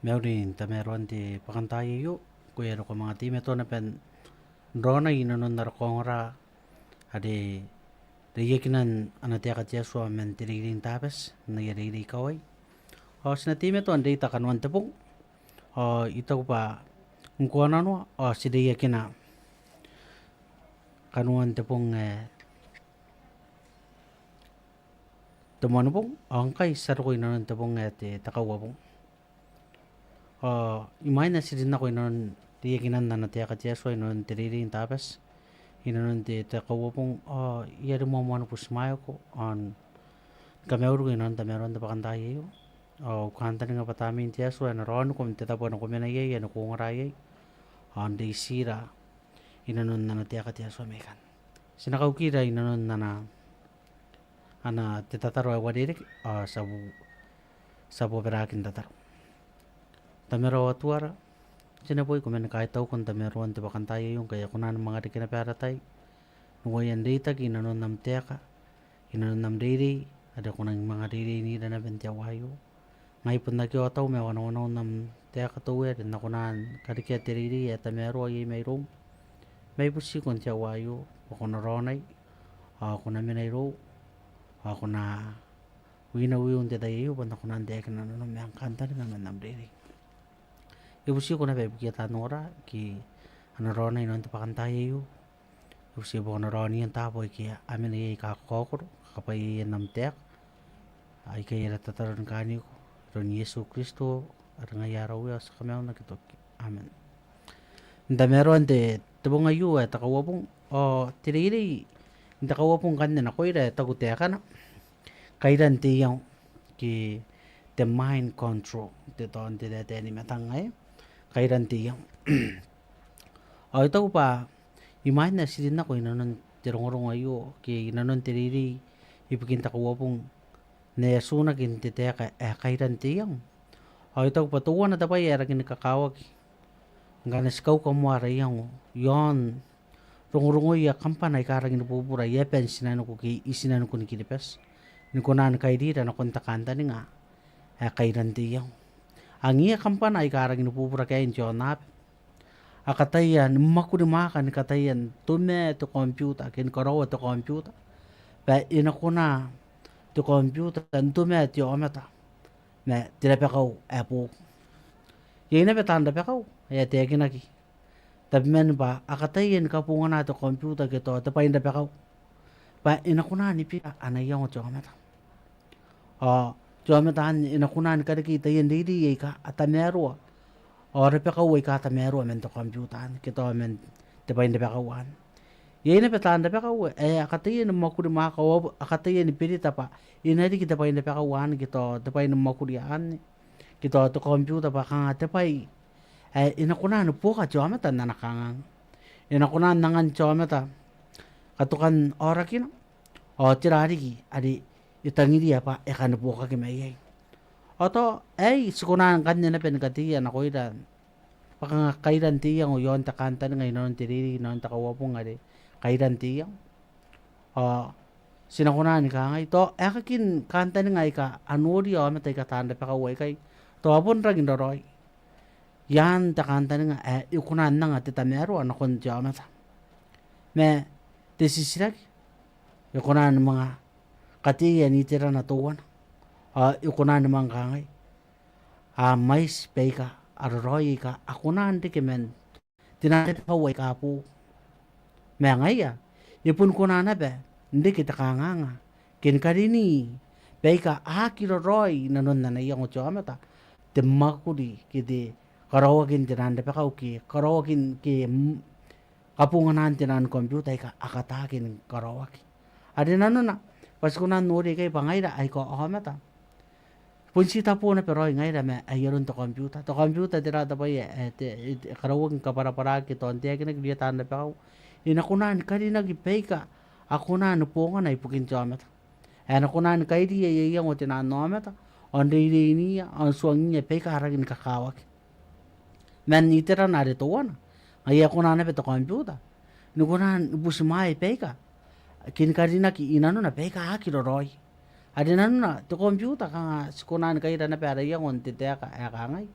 Meurin tameron ti pakantayo kuya ko mga timeto na pen rona inanon narkongra ade riyekinan anatia katia so men tiriring tapes na yari kawai o sina timeto ande ita kanwan tepung o ito pa ngkuana no o sidi yakina kanwan tepung temon pung angkai saru ko inanon tepung te takawapung imay na sidin na ko inon riyekinan na natia katia so inon tiriring tapes inanon ti takawapung yari mo mo pusmayo ko on Kameur ko inon tameron ta pakantayo kanta nga patamin tiya so na ron ko tita po na kumenayay ano ko ngarayay on day sira inanon na natia katia so mekan sinakaw kira inanon na ana titataro wadirik sabu berakin tataro tamero atuara sinapoy kumen kahit tau kun tameron ti pakantayo yung kaya kunan mga di kinaparatay nuwayan data inanon nam teka inanon nam diri ada kunang mga diri ni na bentya wayo ngai pun na kyo tau me wana nam teka tuwe na kunan kadikya tiriri ya tamero ay may room may busi kun tiya wayo ako na ronay ako na minayro ako na wina wiyon titayo pun ako na deka na no me ang kanta na nam diri ibusi ko na bebigya tanora ki ano ronay non tapakantayo usi bo na roni ang tapoy ki amin ay kakokoro kapay nam tek ay kaya natataron kani ko ron Yesu Kristo at ngayaraw ya sa kamaw na kitok amen nda meron de tabo ngayu at takawapong tiriri nda kawapong kanna na koy ra tagutea kana kairan tiyang ki the mind control de ton de ni matangay kairan tiyang ito pa imay na sidin na ko inanon tirongorong ayo ki inanon tiriri ipikin takawapong na yasuna kintitea kairan tiyang ito patuwa na tapay era kinikakawag ganas kau kamuara yang yon rongorong ya kampanay karang inupupura ya pensinan ko ki isinan ko ni kinipes ni kunan kay dira na kontakanta ni nga kairan tiyang ang iya kampanay karang inupupura kay injonap akatayan makan katayan tume to computer kin karawa to computer pa inakuna to computer tume ti omata na tirapakaw apo yena betanda pekaw ya tekinaki tabmen ba akatayan kapunga na to computer kito tapay na pekaw pa inakuna ni pi anayang to omata Jomatan inakunan kadakita yan didi ka atamero or pekaway ka tamero men to computan kito men tapay na pekawan yena betanda pekaw akatayan makuri makaw akatayan ni pirita pa inadi kita pay na pekawan kito tapay na makurian kito to computer pa kang tapay inakunan po ka jomatan na nakangang inakunan nangan jomata katukan orakin tirari adi itangiri apa ekan po ka kimayay oto sikunan kanya na penkatiyan ako idan paka kairan tiyang yon takanta ngay non tiriri non takawapong ade kairan tiyang sinakunan ka ngay to kakin kanta ngay ka anuri matay katanda pa kaway kay to apon ragin doroy yan takanta nga ikunan na nga titamero anakon jamata me desisirag ikunan mga katiyan itira na tuwan ikunan naman kangay mais pay ka aroy ka ako na hindi kemen tinatip kaway ka po may ngay ipun ko na be hindi kita kanganga kinkarini pay ka kiroroy nanon na nayang utsamata timakuri kiti karawagin tinanda pa kauki karawagin ki kapunganan tinan computer ka akatakin karawaki adi nanon na pas ko na nuri kay pangayra ay ko mata punsita po na pero ngay na may ayaron to computer dira da bay karawag ka para kito anti ay nagliyatan na pa inakunan kani nagipay ka ako na ano po nga na ipukin mata nakunan kay di yang o tinano mata on di niya on suang niya pay ka haragin kakawak men itira na dito wana ay ako na to computer nukunan busmay pay ka kinkarina ki inano na peka kiroroy adi nano na to computer ka sikunan kay na pera yang on titea ka ngay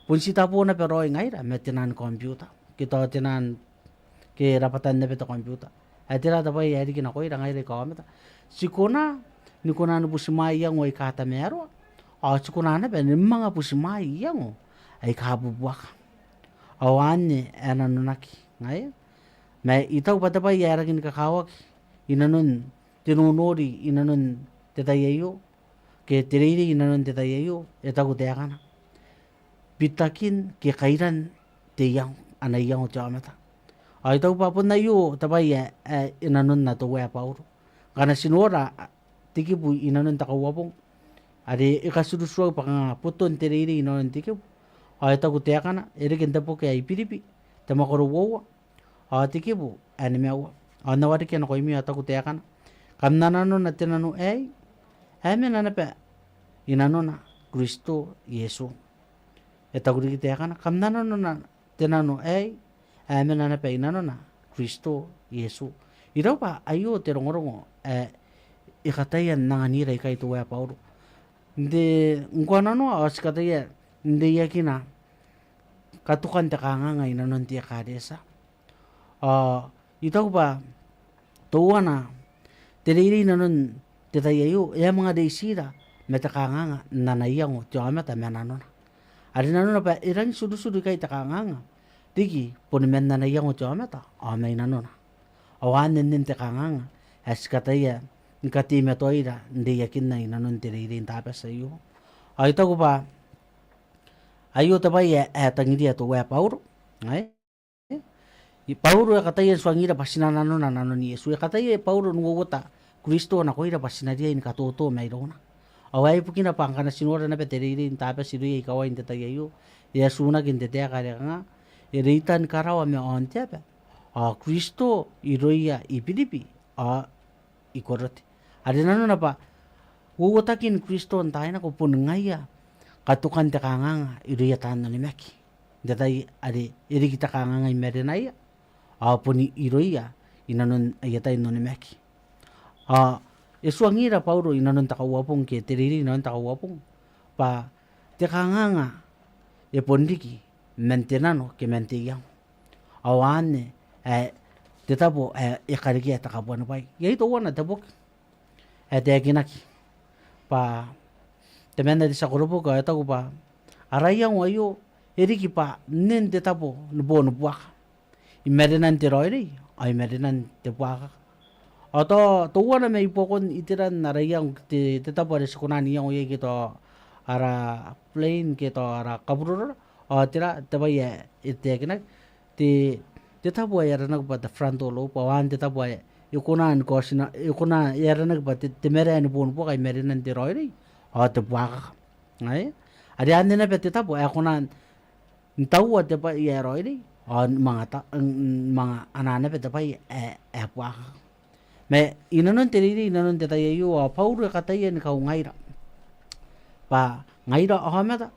Punsita po na pero ngaira metinan computer. Kita tinan ke rapatan na beto computer. Ay tira tapay yari kinakoy ngaira kamata. Sikuna ni kuna no pusimay yang way kata mero. Sikuna na ben mga pusimay yang ay kabubuak. Awan ananunaki ngaya. May itaw pa tapay yara kin kakawak inanon tinunori inanon tetayayo ke tiriri inanon tetayayo etago teakana. Bitakin ke kairan teyang anayang jamata. Ay itaw pa po na yu tapay inanon na to wea pauro. Kana sinora tikipu inanon takawapong. Ade ikasudusuwa pa nga puton tiriri inanon tikipu. Ay itago teakana erikin tapo ke ay piripi tamakoro wawa. Tikipu animewa. Nawari kena ko imi ataku teakan. Kamnanano na tinano nana pe inano na Kristo Yesu. Etaguri teakan kamnanano na tinano nana pe inano na Kristo Yesu. Iraw pa ayo terongorongo ikatayan nanganira ikay tuwa Paulo. Hindi ngwanano asikataya hindi yakina katukan tekanga nga inanon tiya kadesa. Itaw ba tuwa na tiriri nanon titayayo mga deisira metakanga nanayang tiama tamenano na ari nanon pa iran sudu kay takanga tigi punimen nanayang tiama ta amay nanon awanen nin takanga as kataya nkatime toira ndi yakin na nanon tiriri tapas sayo ay itaw ba ayo tabay tangidia to wa Paulo ay Paulo kataya swangira pasinanano na nanon ni Yesu kataya Paulo nuwota Kristo na koira pasinadia in katoto mayrona away po kinapangka na sinura na peteriri tapos siruya ikaw ay tatayayo Yesu na gintetea kaya nga iritan karawa me onte pa Kristo iroya ipilipi ikorote ada nanon na pa wuwotakin Kristo tayo na kupun ngaya katukan te kanga iroya tanan ni meki datay adi iri kita kanga ngay merenaya puni iroya inanon ayatay no ni meki Yesu angira Paulo inanon takawapong ke tiriri inanon takawapong pa tekanganga pondiki mentenano ke mentiyang awane tetabo ikarigi takabuan pai yaito wana tabok tekinaki pa temenda di sakurupo ka etago pa arayang wayo eriki pa nen tetabo nubo nubuaka imerenan tiroiri ay merenan tebuaka Oto tuwa na may pokon itiran narayang tetabo res kunani yang oye kito ara plane kito ara kabrur tira tabay itekinak ti tetabo yara nagba the front olo pawan tetabo ikunan kosina ikuna yara nagba timere ni pon po kay merenan tiroiri tebuaka ay ari ande na tetabo akunan ntawa teba yeroiri mga anana petapay buaka me inanon tiriri inanon tetayayo Paulo katayan kau ngaira pa ngaira ahamata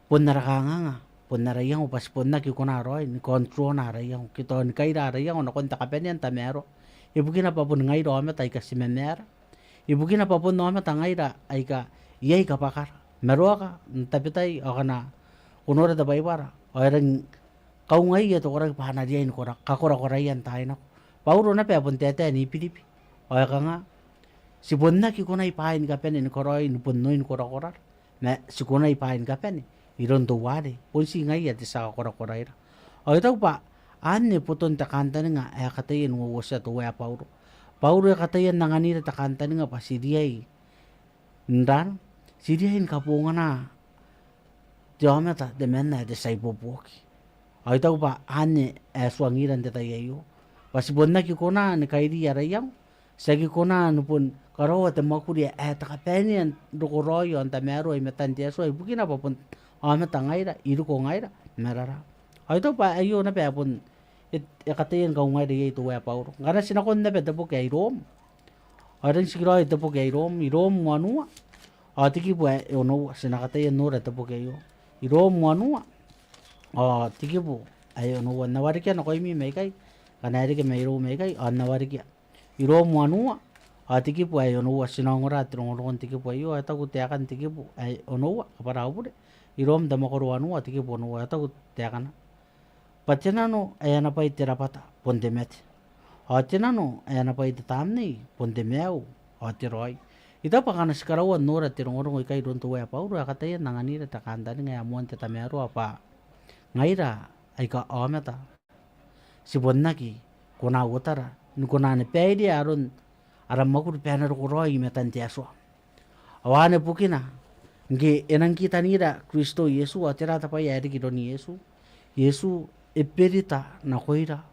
punarakanga punarayang upas punna kikunaroy ni kontro na rayang kito ni kaira rayang na konta kapenian tamero ibugina pa pun ngaira ahamata ay kasi memera ibugina pa pun ahamata ngaira ay ka iyay kapakar meroa ka tapitay akana kunora da baybara ayang kau ngay ito korang pahanadiyan korak kakura-korayan tayo na Paulo na pepon tete ni Pilipi. Oya ka nga. Si Bonna kikunay pahin ka pen in koroy ni punnoin kora-korar. Na si kunay pahin ka pen. Iron tuwari. Punsi ngay at isa kakura-koray ra. O ito pa. Ani puton takanta nga ay katayin wawasya tuwa Paulo. Paulo katayin nanganira takanta nga pa si Diyay. Ndan. Si Diyayin kapunga na. Diyamata demen na desay bubuki. O ito pa. Ani swangiran detayayo. Pasibon na kikuna ni kairi yarayang sagi kuna nupun karawa te makuri takapenian dukoroyo anta mero ay metantia so ay bukina papun amata ngaira iru ko ngaira merara ay to pa ayo na pepon ikatayan ka ngaira ito wa Paulo ngana sinakon na peta po kay Rom aran siguro ito po kay Rom manua tiki po ono sinakatayan no ito po kayo Rom manua tiki po ay ono nawari kya na koy mi may kay kanari ke mayro may kay nawari kya iro manua tiki po ay ono sinangora trongon tiki po ayo ata ko tiakan tiki po ay ono kapara po de irom da makoruanu atiki ponu ata tekana patinano ayana pa itirapata pondemet atinano ayana pa itatamni pondemeu atiroi ita pakana sikarawan nora tirongorong ikai don tuwa pauru akataya nangani takanda ni ngayamuan tetameru apa ngaira aika ameta sibonnaki kona utara nikona ne peidi arun aram makur penar kuroi metan tiaswa awane pukina nge enang kita nira Kristo Yesu atira tapai adi kidoni Yesu eperita na koira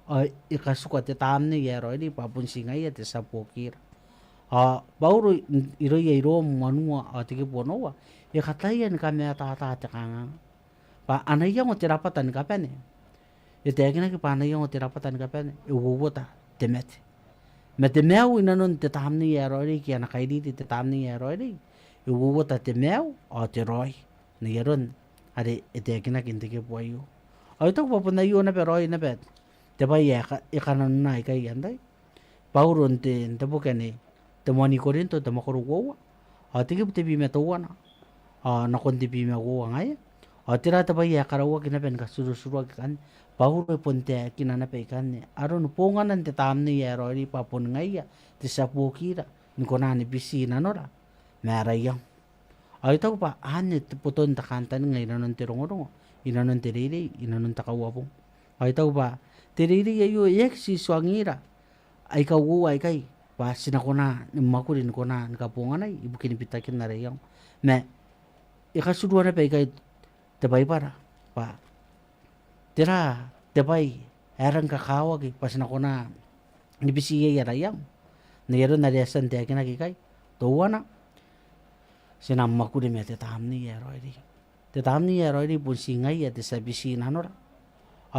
ikasuka te tamne yero ini papun singai te sapokira bauru iro manua atike ponowa ikataya ni kame ata te kanga pa anaya ngo terapatan kapene itegina ki pa anaya ngo terapatan kapene uwota temete metemeu inanon te tamne yero ini ki anakaidi te tamne yero ini uwota temeu ateroi ni yeron ade itegina kintike poyo ito papuna yu na pero na bet te ba ya ikanan na ikai yanday pauron te bukene te moni korinto te makoruwa atike te bi metawa na kon te bi mewa ngai atira te ba ya karawa kinapen ka suru kan pauro ponte kinana pe kan aron ponganan te tamni ya roi papun ngai ya te sapukira ni konani bisi nanora marayang ito pa ane te puton takantan ngai nanon tirongorong inanon teriri inanon takawapong ay tau ba teriri ayo si swangira ay kawu ay kay pa sinakona makurin ko na nakapungan ay ibu kinipitakin na reyang me ikasudwa na pa ikay tabay para pa tira tabay erang kakawag pa sinakona nibisiya yarayang nayaron na resan te akin kay tuwa na sinamakurin me tetamni yaroy di tetamni ya roi pun singai ya desa bisi nanora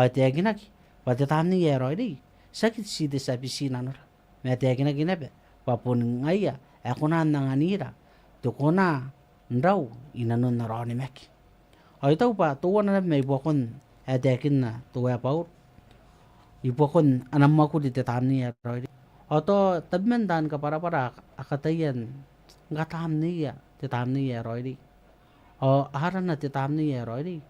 te aginaki pa tetamni ya roi sakit si desa bisi nanora me te aginaki nebe pa pun ngai ya akona nanganira to kona ndau inanon naroni mek tau pa tuwa na me bokon te akin na tuwa paur ibokon anamma ku di tetamni ya roi to tabmen dan ka para akatayan ngatamni ya tetamni ya roi haran na tetamni ya roi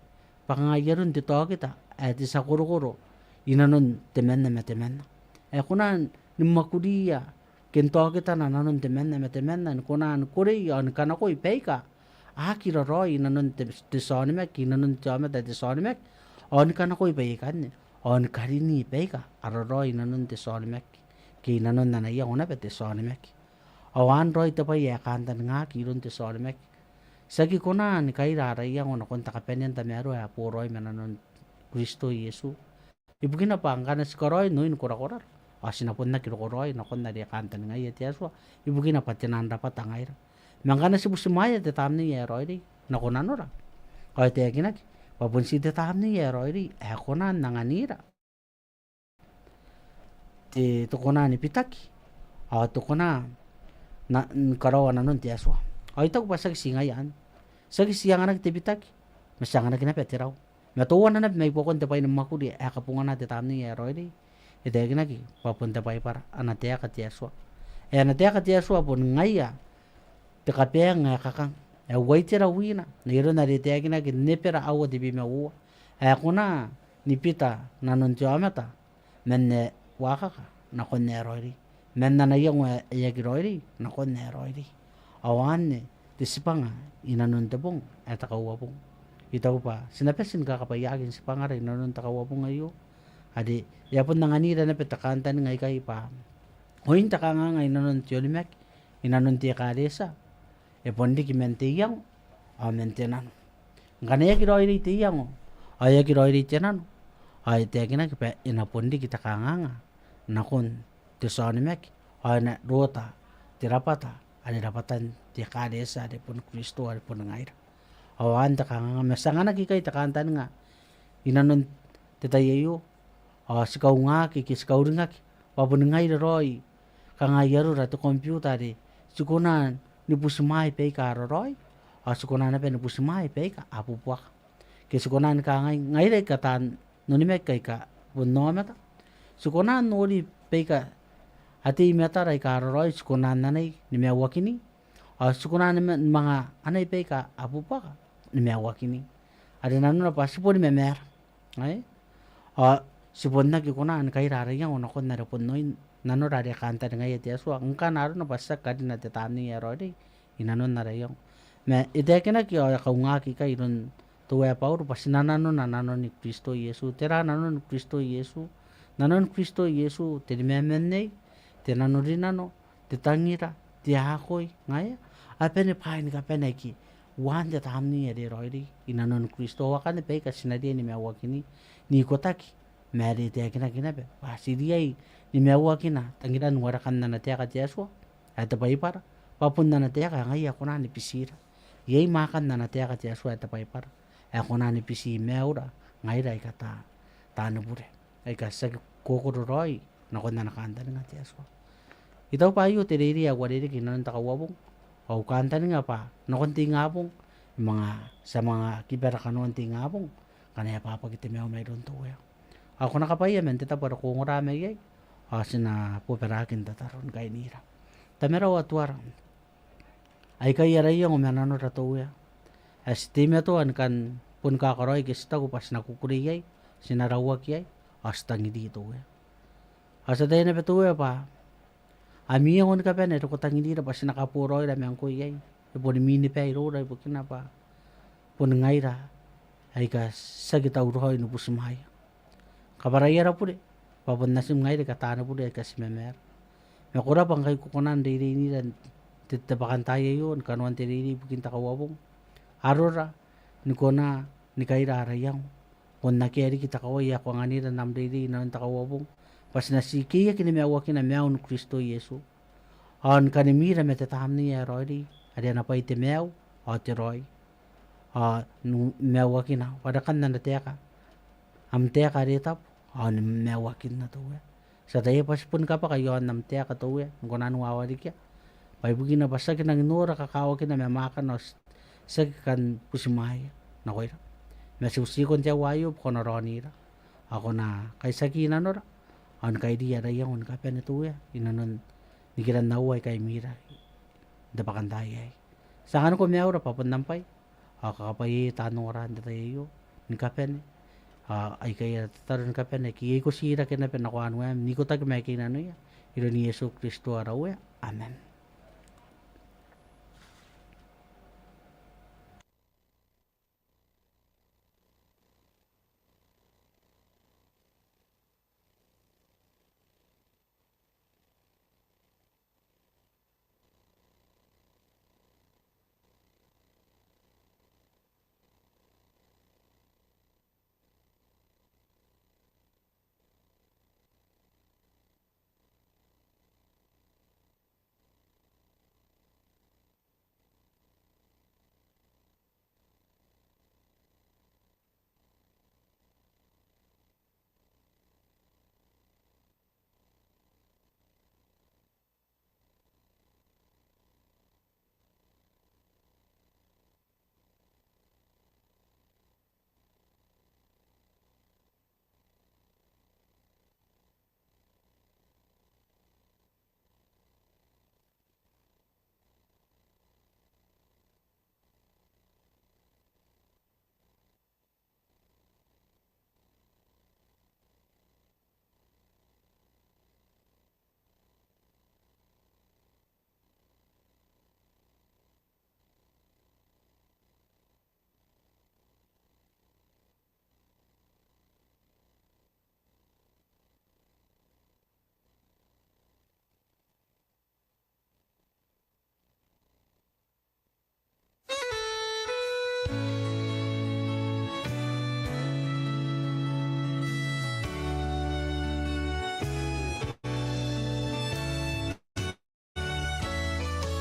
pangayarun ti to kita ti sa kuro inanon temen na kunan nimakuriya kento kita na nanon temen na kunan kuri on kanako ipeka akira roi inanon te sonimek inanon chama te sonimek on kanako ipekan on karini ipeka aroroi inanon te sonimek ki inanon na iya ona te sonimek awan roi te pa ya kantan nga kiron te sonimek sagi kona ni kai raraya ngono kon takapenen tamero ya puroi menanon Kristo Yesu ibugina pangkana sikoroy noin kura asinapon na kirokoroy na kon na dia kantan ngai etiaswa ibugina patinan dapat tangaira mangkana sibusumaya te tamni ya roi na konanora ay te ginak papun si te tamni ya roi konan nanganira te to kona ni pitaki to kona na karawan nanon tiaswa ay tau pasag singayan sagi siang anak tibitak masang anak na petiraw matuwa na may pokon tapay ng makudi kapungan natin tamni ya roi ite ginagi papunta pa para anatea katiaswa anatea katiaswa pun ngaya te kapeng kakang waitira wina niro na ite ginagi nepera awa di bimawa kuna nipita nanon tiamata men wakaka na kon roi men na yung yagiroi na kon roi awan tisipanga inanon tabong at takawapong itaw pa sinapesin kakapayagin si pangaray nanon takawapong ayo adi yapon nanganira na petakantan ngay kay pa hoin takanga ngay nanon tiolimek inanon tiya kadesa pondi ki mentiyang mentenan ganaya kiroi tiyang ay kiroi tiyanan ay tiyagina kipa inapondi kita kanga nakon tisonimek ay na rota tirapata ada dapatan ti kadesa de pun Kristo ada pun ngair awan ta kanga masanga nakikay takantan nga inanon tetayeyo sikaw nga sikaw nga papun ngair roi kanga yaro ratu computer de sukunan ni pusmai pe ka roi sukunan na pe ni pusmai pe ka apupuak ke sukunan ka ngair katan nonimek kay ka punno mata sukunan nori pe ka ati meta rai karoroi sukunan nanay ni mewakini sukunan mga anay pe ka apu pa ka ni mewakini Ada nanu na pa sipon memer. Ay. Sipon na kikuna an kai rara yang ona kon na pon noin nanu rare kanta ngai te so angka naru na passa kadi na te tamni ero di inanon na rayong. Me ite kena ki o ka unga ki kai ron to ya paur pasina nanu na nanu ni Kristo Yesu tera nanu ni Kristo Yesu nanon Kristo Yesu te memen nei te nanu ri nano te tangira te hakoi ngai apene pain ka pene ki wan te tamni ere roidi inanon Kristo wakane pe ka sinadi ni me wakini ni kotaki meri te kina kina be pasiriai ni me wakina tangira nuara kan na te ka te so ata pai para papun na te ka ngai akona ni pisira yei makan na te ka te so ata pai para akona ni pisi meura ngai rai kata tanu bure ai ka sa kokoro roi na kon na kanta nga te so itaw pa yu te ri ya wari ki nan ta kawabong au kanta nga pa na kon tingabong mga sa mga kibera kanon tingabong kanaya papa kita me may don to ya ako nakapaya men teta para ko ngorame yai asina po perakin tataron kay nira tamera watwar ay kay yaray yung umanano rato ya estime to an kan pun kakaroy kista ko pas nakukuriyay sinarawak yay hasta ngidi to ya asa day na beto ya pa ami yung ka pen ko tangi dira pas nakapuroy ra men ko yay po ni mini pe ro ra po kinapa pun ngaira ay ka sagita uroy no pusumay kabarayara pure papun nasim ngai de katana pure kas memer me kura pangkai kukonan de ni dan tetapakan tayo yun kanuan tiriri bukin takawabong arora ni kona ni kaira arayang kon nakeri kita kawai ya ko ngani dan nam de nan takawabong pas nasiki ya kini mewa kina meaw no Kristo Yesu an kanimira metatamni ya roi ada na pai te meaw ati roi nu mewa kina pada kan nan teka am teka retap an mewakin na to ya sa tayo pas pun ka pa kayo nam teka to ya kung ano awari kya pai bugina basta kinang inora kakawa kina me makan os sa kan pusimaya na koira me susikon tiya wayo kono ronira ako na kay sakina nora an kay dia da yang on ka pen to ya inanon nikiran naway kay mira dapakan tayo sa kan ko me ora papun nampay akakapay tanoran da tayo ni ka pen ay kaya taron ka pen ki ko sira kena pen ako anu ni ko tag me kinano ya ilo ni Yesu Kristo araw ya amen.